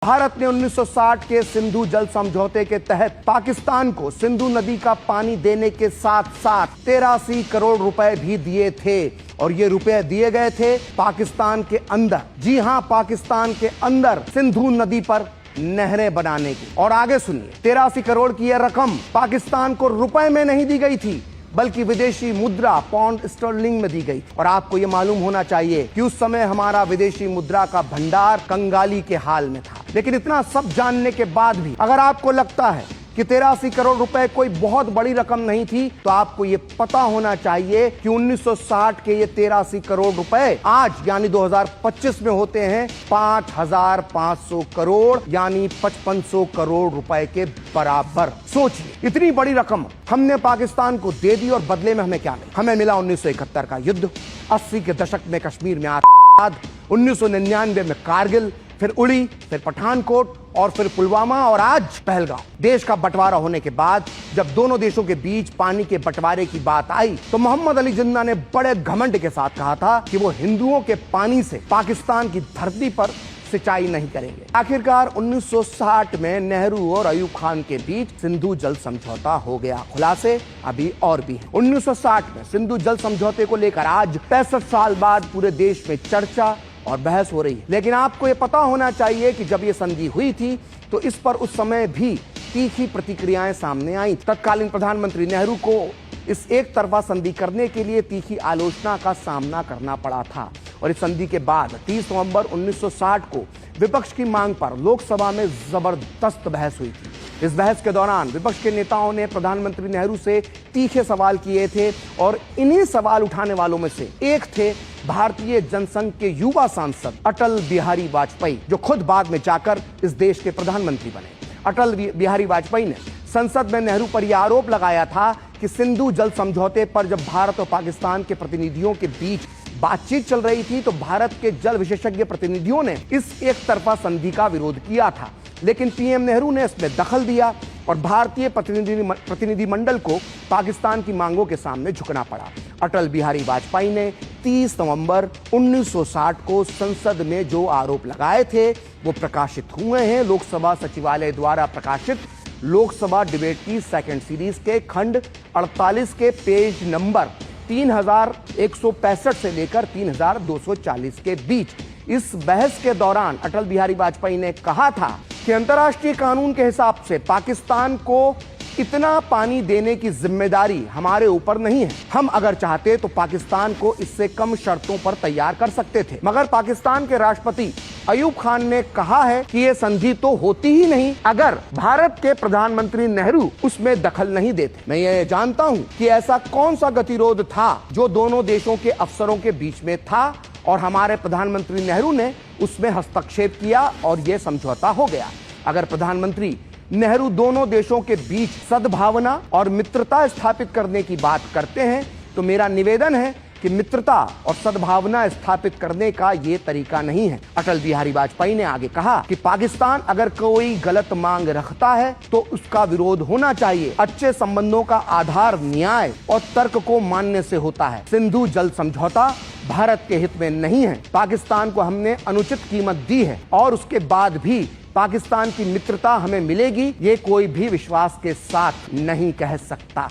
भारत ने 1960 के सिंधु जल समझौते के तहत पाकिस्तान को सिंधु नदी का पानी देने के साथ साथ 83 करोड़ रुपए भी दिए थे। और ये रुपए दिए गए थे पाकिस्तान के अंदर, जी हां, पाकिस्तान के अंदर सिंधु नदी पर नहरें बनाने की। और आगे सुनिए, 83 करोड़ की यह रकम पाकिस्तान को रुपए में नहीं दी गई थी, बल्कि विदेशी मुद्रा पाउंड स्टर्लिंग में दी गई थी। और आपको यह मालूम होना चाहिए कि उस समय हमारा विदेशी मुद्रा का भंडार कंगाली के हाल में था। लेकिन इतना सब जानने के बाद भी अगर आपको लगता है कि 83 करोड़ रुपए कोई बहुत बड़ी रकम नहीं थी, तो आपको यह पता होना चाहिए कि 1960 के ये 83 करोड़ रुपए आज यानी 2025 में होते हैं 5,500 करोड़ यानी 5,500 करोड़ रुपए के बराबर। सोचिए, इतनी बड़ी रकम हमने पाकिस्तान को दे दी और बदले में हमें क्या मिला? हमें मिला 1971 का युद्ध, 80 के दशक में कश्मीर में आतंकवाद, 1999 में कारगिल, फिर उड़ी, फिर पठानकोट और फिर पुलवामा और आज पहलगाम। देश का बंटवारा होने के बाद जब दोनों देशों के बीच पानी के बंटवारे की बात आई तो मोहम्मद अली जिन्ना ने बड़े घमंड के साथ कहा था कि वो हिंदुओं के पानी से पाकिस्तान की धरती पर सिंचाई नहीं करेंगे। आखिरकार 1960 में नेहरू और अयूब खान के बीच सिंधु जल समझौता हो गया। खुलासे अभी और भी हैं। 1960 में सिंधु जल समझौते को लेकर आज 65 साल बाद पूरे देश में चर्चा और बहस हो रही है। लेकिन आपको यह पता होना चाहिए कि जब यह संधि हुई थी तो इस पर उस समय भी तीखी प्रतिक्रियाएं सामने आई। तत्कालीन प्रधानमंत्री नेहरू को इस एक तरफा संधि करने के लिए तीखी आलोचना का सामना करना पड़ा था। और इस संधि के बाद 30 नवंबर 1960 को विपक्ष की मांग पर लोकसभा में जबरदस्त बहस हुई थी। इस बहस के दौरान विपक्ष के नेताओं ने प्रधानमंत्री नेहरू से तीखे सवाल किए थे और इन्हीं सवाल उठाने वालों में से एक थे भारतीय जनसंघ के युवा सांसद अटल बिहारी वाजपेयी, जो खुद बाद में जाकर इस देश के प्रधानमंत्री बने। अटल बिहारी वाजपेयी ने संसद में नेहरू पर यह आरोप लगाया था कि सिंधु जल समझौते पर जब भारत और पाकिस्तान के प्रतिनिधियों के बीच बातचीत चल रही थी तो भारत के जल विशेषज्ञ प्रतिनिधियों ने इस एक तरफा संधि का विरोध किया था। लेकिन पीएम नेहरू ने इसमें दखल दिया और भारतीय प्रतिनिधिमंडल को पाकिस्तान की मांगों के सामने झुकना पड़ा। अटल बिहारी वाजपेयी ने 30 नवंबर 1960 को संसद में जो आरोप लगाए थे वो प्रकाशित हुए हैं। लोकसभा सचिवालय द्वारा प्रकाशित लोकसभा डिबेट की सेकंड सीरीज के खंड 48 के पेज नंबर 3165 से लेकर 3240 के बीच इस बहस के दौरान अटल बिहारी वाजपेयी ने कहा था कि अंतर्राष्ट्रीय कानून के हिसाब से पाकिस्तान को इतना पानी देने की जिम्मेदारी हमारे ऊपर नहीं है। हम अगर चाहते तो पाकिस्तान को इससे कम शर्तों पर तैयार कर सकते थे, मगर पाकिस्तान के राष्ट्रपति अयूब खान ने कहा है कि यह संधि तो होती ही नहीं अगर भारत के प्रधानमंत्री नेहरू उसमें दखल नहीं देते। मैं ये जानता हूं कि ऐसा कौन सा गतिरोध था जो दोनों देशों के अफसरों के बीच में था और हमारे प्रधानमंत्री नेहरू ने उसमें हस्तक्षेप किया और यह समझौता हो गया। अगर प्रधानमंत्री नेहरू दोनों देशों के बीच सद्भावना और मित्रता स्थापित करने की बात करते हैं तो मेरा निवेदन है कि मित्रता और सद्भावना स्थापित करने का यह तरीका नहीं है। अटल बिहारी वाजपेयी ने आगे कहा कि पाकिस्तान अगर कोई गलत मांग रखता है तो उसका विरोध होना चाहिए। अच्छे संबंधों का आधार न्याय और तर्क को मानने से होता है। सिंधु जल समझौता भारत के हित में नहीं है। पाकिस्तान को हमने अनुचित कीमत दी है और उसके बाद भी पाकिस्तान की मित्रता हमें मिलेगी, ये कोई भी विश्वास के साथ नहीं कह सकता।